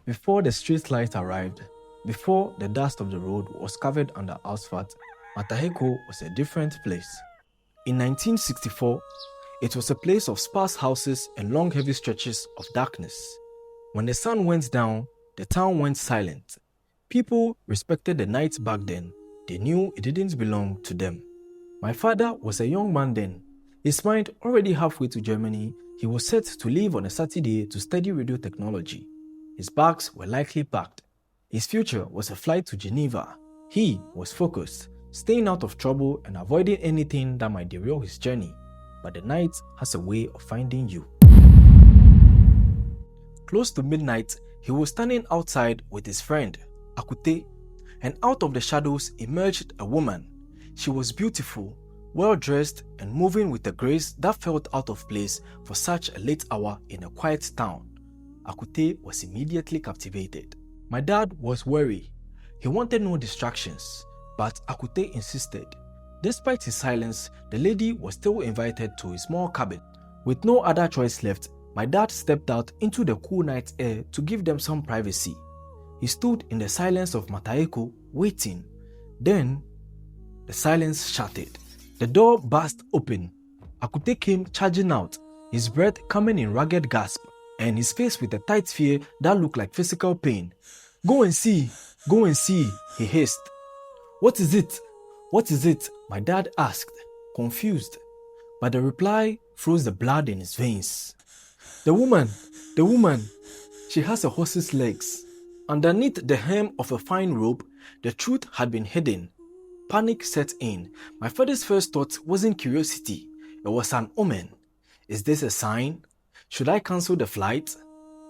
Before the street light arrived, before the dust of the road was covered under asphalt, Mataheko was a different place. In 1964, it was a place of sparse houses and long heavy stretches of darkness. When the sun went down, the town went silent. People respected the night back then. They knew it didn't belong to them. My father was a young man then. His mind already halfway to Germany, he was set to leave on a Saturday to study radio technology. His bags were likely packed. His future was a flight to Geneva. He was focused, staying out of trouble and avoiding anything that might derail his journey. But the night has a way of finding you. Close to midnight, he was standing outside with his friend, Akute, and out of the shadows emerged a woman. She was beautiful, well-dressed, and moving with a grace that felt out of place for such a late hour in a quiet town. Akute was immediately captivated. My dad was wary. He wanted no distractions, but Akute insisted. Despite his silence, the lady was still invited to his small cabin. With no other choice left, my dad stepped out into the cool night air to give them some privacy. He stood in the silence of Mataheko, waiting. Then, the silence shattered. The door burst open. Akute came charging out, his breath coming in ragged gasp, and his face with a tight fear that looked like physical pain. Go and see, he hissed. What is it? What is it? My dad asked, confused. But the reply froze the blood in his veins. The woman, she has a horse's legs. Underneath the hem of a fine robe, the truth had been hidden. Panic set in. My father's first thought wasn't curiosity. It was an omen. Is this a sign? Should I cancel the flight?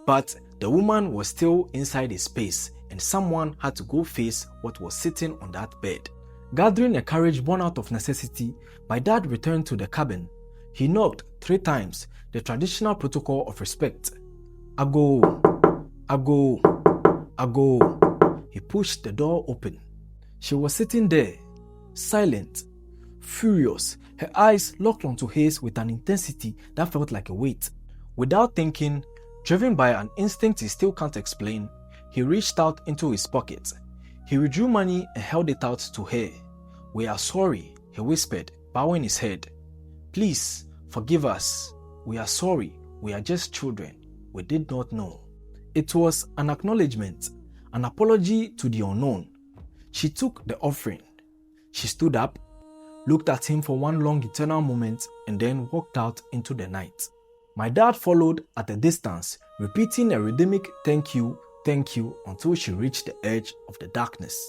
But the woman was still inside his space, and someone had to go face what was sitting on that bed. Gathering a courage born out of necessity, my dad returned to the cabin. He knocked 3 times, the traditional protocol of respect. Ago. He pushed the door open. She was sitting there, silent, furious, her eyes locked onto his with an intensity that felt like a weight. Without thinking, driven by an instinct he still can't explain, he reached out into his pocket. He withdrew money and held it out to her. We are sorry, he whispered, bowing his head. Please, forgive us. We are sorry. We are just children. We did not know. It was an acknowledgement, an apology to the unknown. She took the offering. She stood up, looked at him for one long eternal moment, and then walked out into the night. My dad followed at a distance, repeating a rhythmic thank you, until she reached the edge of the darkness.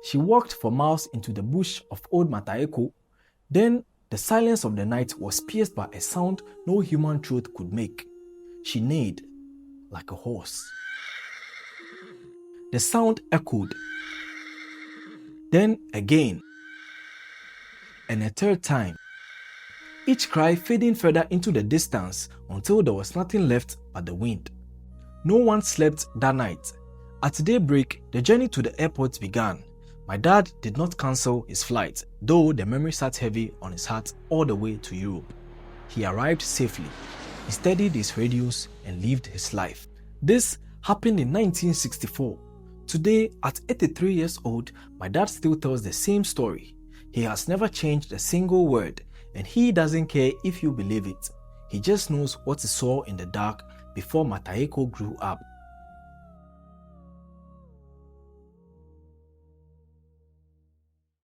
She walked for miles into the bush of old Mataheko. Then the silence of the night was pierced by a sound no human throat could make. She neighed like a horse. The sound echoed. Then again. And a third time. Each cry fading further into the distance until there was nothing left but the wind. No one slept that night. At daybreak, the journey to the airport began. My dad did not cancel his flight, though the memory sat heavy on his heart all the way to Europe. He arrived safely. He steadied his radios and lived his life. This happened in 1964. Today, at 83 years old, my dad still tells the same story. He has never changed a single word, and he doesn't care if you believe it. He just knows what he saw in the dark before Mataheko grew up.